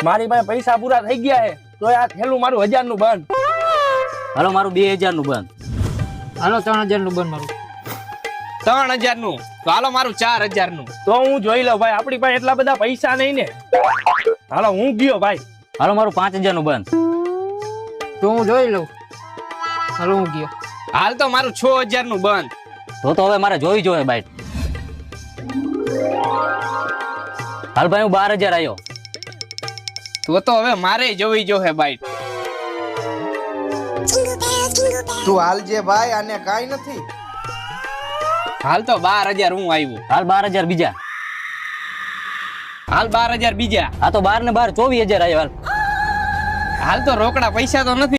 મારી પાસે પૈસા પૂરા થઈ ગયા છે તો આ થેલું મારું 1000 નું બંધ. હાલો મારું 2000 નું બંધ. હાલો 3000 નું બંધ મારું. 3000 નું તો હાલો મારું 4000 નું. તો હું જોઈ લઉં ભાઈ, આપણી પાસે એટલા બધા પૈસા નહીં ને. હાલો હું ગયો ભાઈ. હાલો મારું 5000 નું બંધ. તો હું જોઈ લઉં. હાલો હું ગયો. હાલ તો મારું 6000 નું બંધ. તો હવે મારે જોઈ જોઈએ બાઈટ. હાલ ભાઈ હું 12000 આવ્યો. તો હવે મારે જોવી જોહે બાઈટ. તું હાલજે ભાઈ, આને કાઈ નથી. હાલ તો 12000 હું આવ્યું. હાલ 12000 બીજા. હાલ 12000 બીજા. આ તો 12 ને 12 24000 આવ્યો. હાલ હાલ તો રોકડા પૈસા તો નથી.